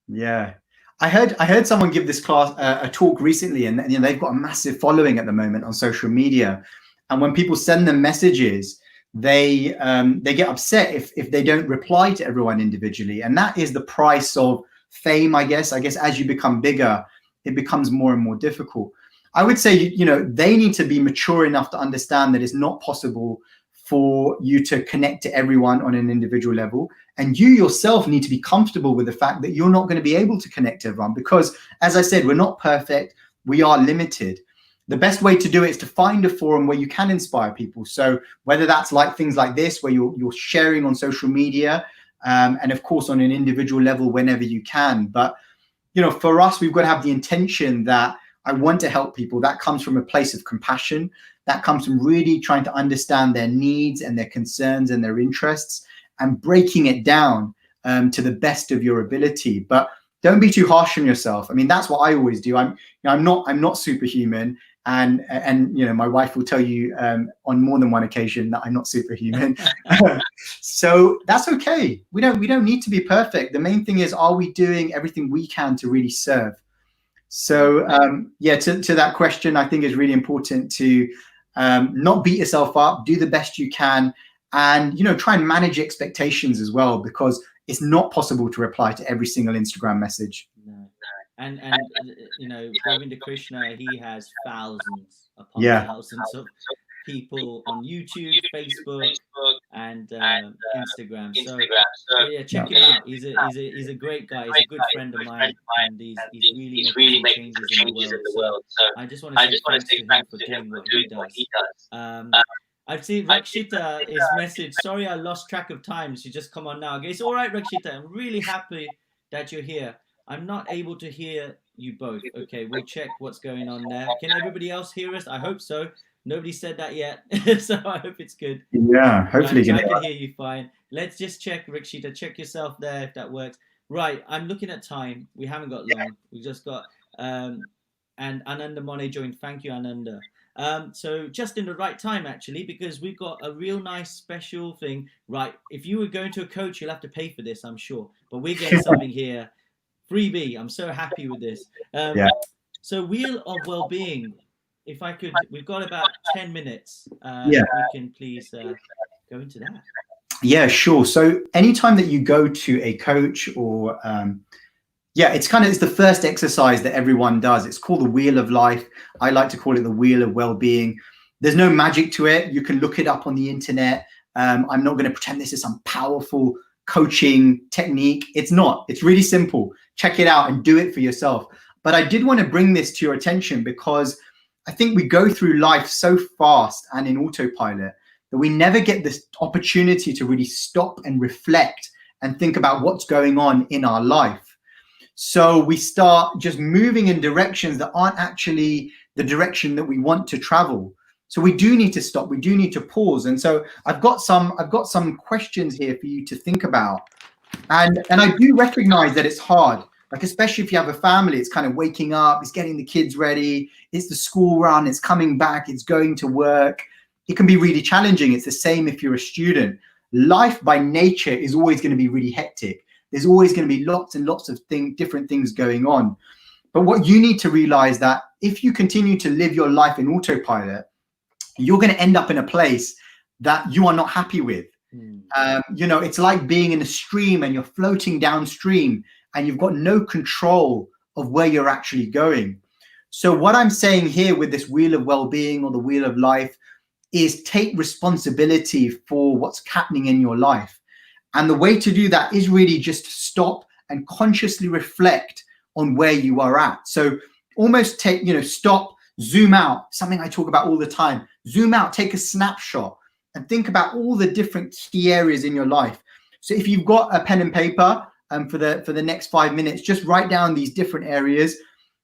Yeah. I heard someone give this class a talk recently, and you know, they've got a massive following at the moment on social media. And when people send them messages, they get upset if they don't reply to everyone individually. And that is the price of fame, I guess. I guess as you become bigger, it becomes more and more difficult. I would say, you know, they need to be mature enough to understand that it's not possible for you to connect to everyone on an individual level. And you yourself need to be comfortable with the fact that you're not going to be able to connect to everyone because, as I said, we're not perfect. We are limited. The best way to do it is to find a forum where you can inspire people. So whether that's like things like this, where you're sharing on social media, and of course on an individual level whenever you can. But, you know, for us, we've got to have the intention that I want to help people. That comes from a place of compassion. That comes from really trying to understand their needs and their concerns and their interests and breaking it down to the best of your ability. But don't be too harsh on yourself. I mean, that's what I always do. I'm not superhuman. And you know, my wife will tell you on more than one occasion that I'm not superhuman. So that's okay. We don't need to be perfect. The main thing is, are we doing everything we can to really serve? So yeah, to that question, I think it's really important to not beat yourself up, do the best you can, and you know, try and manage expectations as well, because it's not possible to reply to every single Instagram message. No. And you know, Govinda Krishna, he has thousands upon Yeah. thousands of people on YouTube, Facebook, and Instagram. So yeah, check him out. He's a great guy. He's a good friend of mine, and he's really making some changes in the world. So I just want to say thanks to him for doing what he does. I've seen Rakshita is message. Sorry, I lost track of time. She just come on now. Okay, it's all right, Rakshita. I'm really happy that you're here. I'm not able to hear you both. Okay, we'll check what's going on there. Can everybody else hear us? I hope so. Nobody said that yet, so I hope it's good. Yeah, hopefully. Right, I can hear you fine. Let's just check, Rakshita. Check yourself there if that works. Right, I'm looking at time. We haven't got long. We just got and Ananda Mone joined. Thank you, Ananda. So just in the right time, actually, because we've got a real nice special thing. Right, if you were going to a coach, you'll have to pay for this, I'm sure. But we're getting something here. Freebie. I'm so happy with this. So Wheel of Wellbeing. If I could, we've got about 10 minutes. If we can please go into that. Yeah, sure. So anytime that you go to a coach or it's the first exercise that everyone does. It's called the Wheel of Life. I like to call it the Wheel of Wellbeing. There's no magic to it. You can look it up on the internet. I'm not going to pretend this is some powerful coaching technique. It's not. It's really simple. Check it out and do it for yourself. But I did want to bring this to your attention because I think we go through life so fast and in autopilot that we never get this opportunity to really stop and reflect and think about what's going on in our life. So we start just moving in directions that aren't actually the direction that we want to travel. So we do need to stop. We do need to pause. And so I've got some questions here for you to think about. And I do recognize that it's hard. Like, especially if you have a family, it's kind of waking up, it's getting the kids ready, it's the school run, it's coming back, it's going to work. It can be really challenging. It's the same if you're a student. Life by nature is always going to be really hectic. There's always going to be lots and lots of different things going on. But what you need to realize that if you continue to live your life in autopilot, you're going to end up in a place that you are not happy with. You know, it's like being in a stream and you're floating downstream and you've got no control of where you're actually going. So what I'm saying here with this Wheel of Wellbeing or the Wheel of Life is take responsibility for what's happening in your life. And the way to do that is really just to stop and consciously reflect on where you are at. So almost stop, zoom out, something I talk about all the time. Zoom out, take a snapshot and think about all the different key areas in your life. So if you've got a pen and paper for the next 5 minutes, just write down these different areas.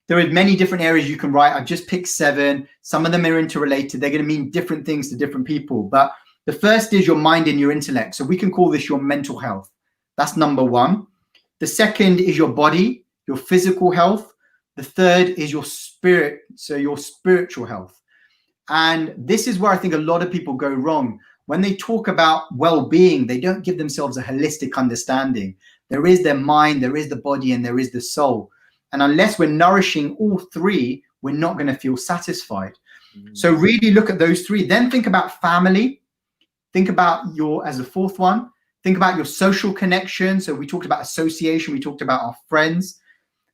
There are many different areas you can write. I've just picked 7. Some of them are interrelated. They're going to mean different things to different people. But the first is your mind and your intellect. So we can call this your mental health. That's number 1. The second is your body, your physical health. The third is your spirit, so your spiritual health. And this is where I think a lot of people go wrong. When they talk about well-being, they don't give themselves a holistic understanding. There is their mind, there is the body, and there is the soul. And unless we're nourishing all three, we're not going to feel satisfied. So really look at those three. Then think about family. Think about as a fourth one, think about your social connection. So we talked about association, we talked about our friends.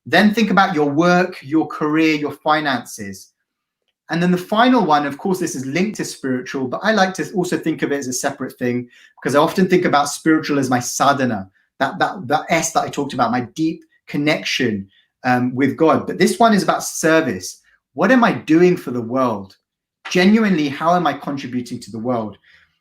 Then think about your work, your career, your finances. And then the final one, of course, this is linked to spiritual, but I like to also think of it as a separate thing, because I often think about spiritual as my sadhana, that S that I talked about, my deep connection with God. But this one is about service. What am I doing for the world? Genuinely, how am I contributing to the world?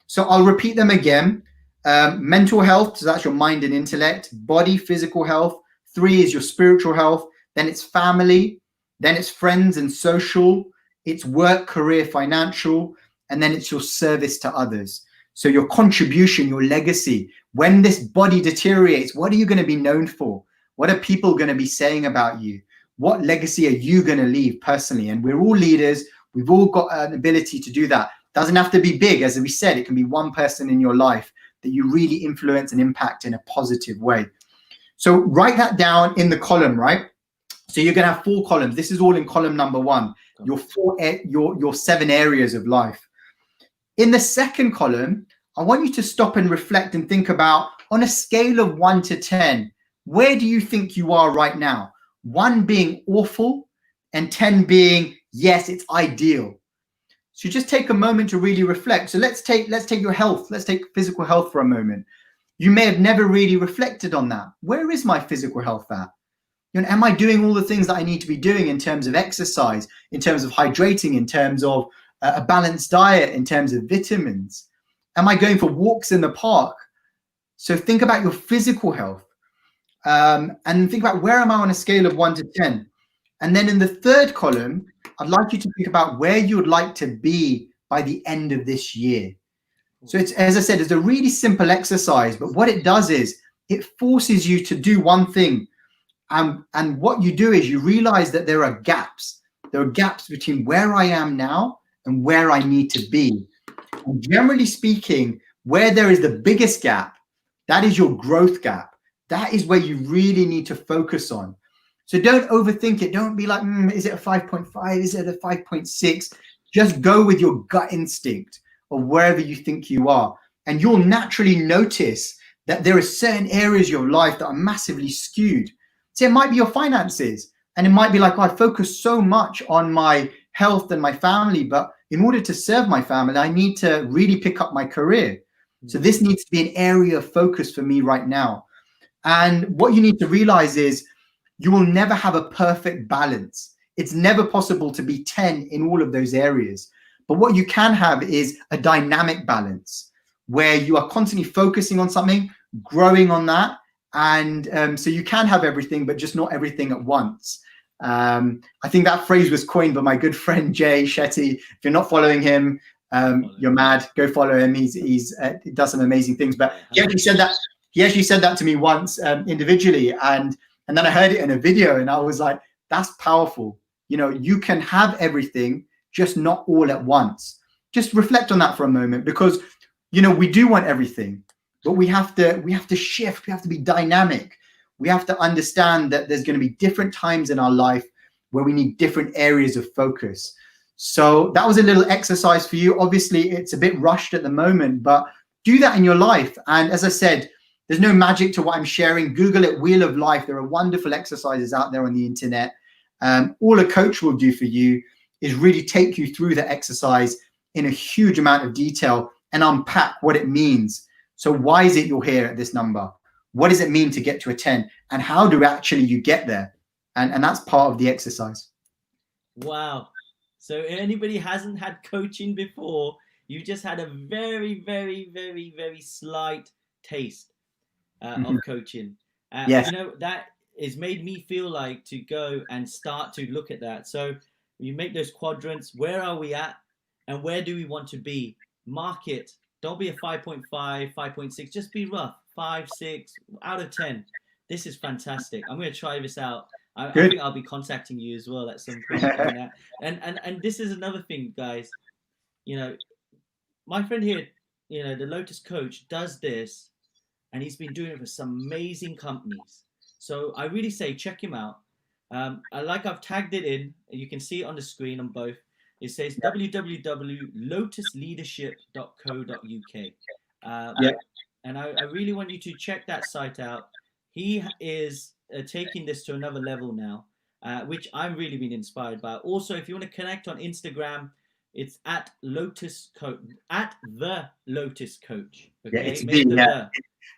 So I'll repeat them again. Mental health, so that's your mind and intellect. Body, physical health. 3 is your spiritual health. Then it's family. Then it's friends and social. It's work, career, financial. And then it's your service to others. So your contribution, your legacy. When this body deteriorates, what are you going to be known for? What are people going to be saying about you? What legacy are you going to leave personally? And we're all leaders. We've all got an ability to do that. Doesn't have to be big. As we said, it can be one person in your life that you really influence and impact in a positive way. So write that down in the column, right? So you're going to have 4 columns. This is all in column number 1, your 7 areas of life. In the second column, I want you to stop and reflect and think about, on a scale of 1 to 10, where do you think you are right now? 1 being awful and 10 being, yes, it's ideal. So just take a moment to really reflect. So let's take your health. Let's take physical health for a moment. You may have never really reflected on that. Where is my physical health at? You know, am I doing all the things that I need to be doing in terms of exercise, in terms of hydrating, in terms of a balanced diet, in terms of vitamins? Am I going for walks in the park? So think about your physical health, and think about, where am I on a scale of 1 to 10? And then in the third column, I'd like you to think about where you would like to be by the end of this year. So it's, as I said, it's a really simple exercise, but what it does is it forces you to do one thing. And what you do is you realize that there are gaps. There are gaps between where I am now and where I need to be. And generally speaking, where there is the biggest gap, that is your growth gap. That is where you really need to focus on. So don't overthink it. Don't be like, is it a 5.5? Is it a 5.6? Just go with your gut instinct of wherever you think you are. And you'll naturally notice that there are certain areas of your life that are massively skewed. So it might be your finances. And it might be like, oh, I focus so much on my health and my family, but in order to serve my family, I need to really pick up my career. So this needs to be an area of focus for me right now. And what you need to realize is you will never have a perfect balance. It's never possible to be 10 in all of those areas. But what you can have is a dynamic balance where you are constantly focusing on something, growing on that. And so you can have everything, but just not everything at once. I think that phrase was coined by my good friend, Jay Shetty. If you're not following him, you're mad. Go follow him. He does some amazing things. But he actually said that to me once individually. And then I heard it in a video and I was like, that's powerful. You know, you can have everything, just not all at once. Just reflect on that for a moment, because, you know, we do want everything, but we have to shift. We have to be dynamic. We have to understand that there's going to be different times in our life where we need different areas of focus. So that was a little exercise for you. Obviously, it's a bit rushed at the moment, but do that in your life. And as I said, there's no magic to what I'm sharing. Google it, Wheel of Life. There are wonderful exercises out there on the internet. All a coach will do for you is really take you through the exercise in a huge amount of detail and unpack what it means. So why is it you're here at this number? What does it mean to get to a 10? And how do actually you get there? And that's part of the exercise. Wow. So if anybody hasn't had coaching before, you just had a very, very, very, very slight taste of coaching. Yes. You know, that has made me feel like to go and start to look at that. So you make those quadrants. Where are we at? And where do we want to be? Mark it. Don't be a 5.5, 5.6. Just be rough. 5, 6 out of 10. This is fantastic. I'm going to try this out. I Good. think I'll be contacting you as well at some point on that. And this is another thing, guys. You know, my friend here, you know, the Lotus coach does this, and he's been doing it for some amazing companies. So I really say check him out. I've tagged it in. You can see it on the screen on both. It says www.lotusleadership.co.uk. And I really want you to check that site out. He is taking this to another level now, which I'm really been inspired by. Also, if you want to connect on Instagram, it's at Lotus Coach, at the Lotus Coach. Okay, yeah, it's the.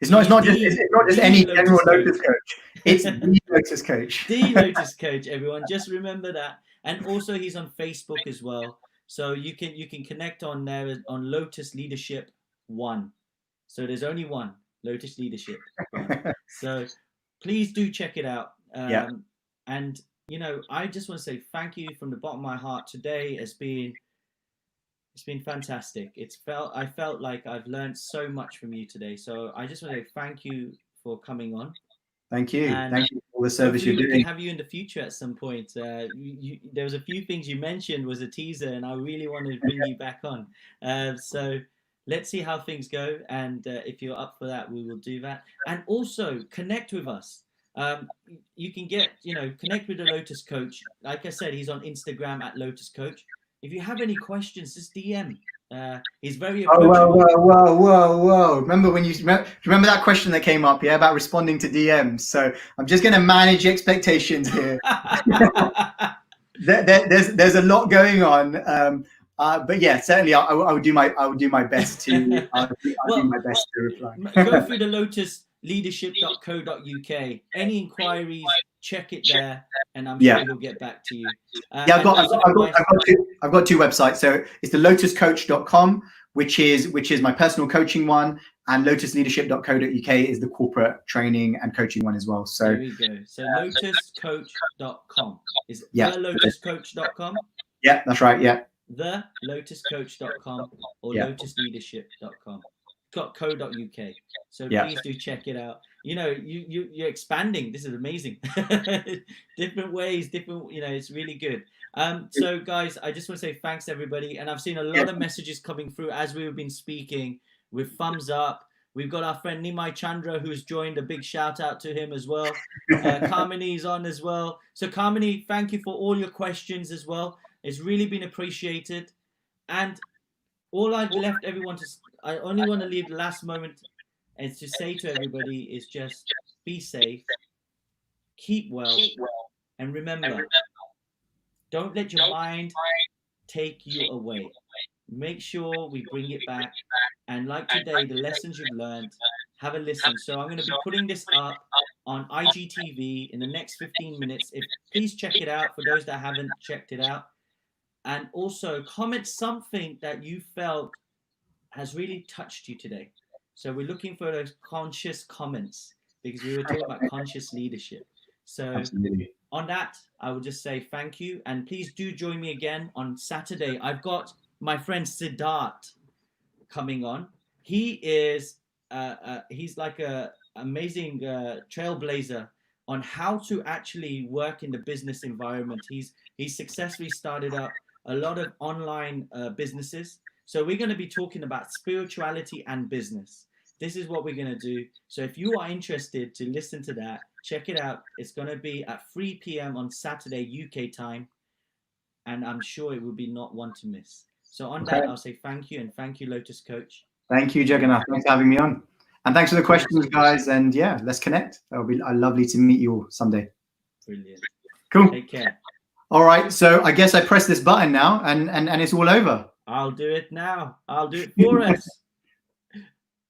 It's not just any Lotus general coach. Lotus coach. It's the Lotus coach. The Lotus coach, everyone. Just remember that. And also he's on Facebook as well. So you can connect on there on Lotus Leadership 1. So there's only one, Lotus Leadership 1. So please do check it out. And you know, I just want to say thank you from the bottom of my heart. Today it's been fantastic. I felt like I've learned so much from you today. So I just want to say thank you for coming on. Thank you. And thank you for all the service you're doing. We can have you in the future at some point. There was a few things you mentioned was a teaser, and I really want to bring you back on. So let's see how things go. And if you're up for that, we will do that. And also connect with us. You can connect with the Lotus Coach. Like I said, he's on Instagram at Lotus Coach. If you have any questions, just DM. He's very approachable. Whoa. Remember remember that question that came up, about responding to DMs? So I'm just going to manage expectations here. There's a lot going on. But yeah, certainly I would do my best to do my best to reply. Go through the lotusleadership.co.uk. Any inquiries, check it there, and I'm sure he'll get back to you. I've got two websites. So it's the lotuscoach.com, which is my personal coaching one, and lotusleadership.co.uk is the corporate training and coaching one as well. So there we go. So lotuscoach.com is the lotuscoach.com. Yeah, that's right. Yeah. The lotuscoach.com or lotusleadership.com. .co.uk. So please do check it out. You know, you're expanding. This is amazing. Different ways, it's really good. So guys, I just want to say thanks everybody. And I've seen a lot of messages coming through as we've been speaking with thumbs up. We've got our friend Nimai Chandra who's joined. A big shout out to him as well. Carmini's on as well. So Carmini, thank you for all your questions as well. It's really been appreciated. And all I've left everyone I only want to leave the last moment and to say to everybody is just be safe, keep well, and remember, don't let your mind take you away. Make sure we bring it back. And like today, the lessons you've learned, have a listen. So I'm going to be putting this up on IGTV in the next 15 minutes. Please check it out for those that haven't checked it out. And also comment something that you felt has really touched you today. So we're looking for those conscious comments because we were talking about conscious leadership. So on that, I will just say thank you. And please do join me again on Saturday. I've got my friend Siddharth coming on. He is, he's like a amazing trailblazer on how to actually work in the business environment. He's successfully started up a lot of online businesses. So we're going to be talking about spirituality and business. This is what we're going to do. So if you are interested to listen to that, check it out. It's going to be at 3 p.m. on Saturday, UK time. And I'm sure it will be not one to miss. So on that, I'll say thank you. And thank you, Lotus Coach. Thank you, Jagannath. Thanks for having me on. And thanks for the questions, guys. And yeah, let's connect. It'll be lovely to meet you all someday. Brilliant. Cool. Take care. All right. So I guess I press this button now and it's all over. I'll do it now. I'll do it for us.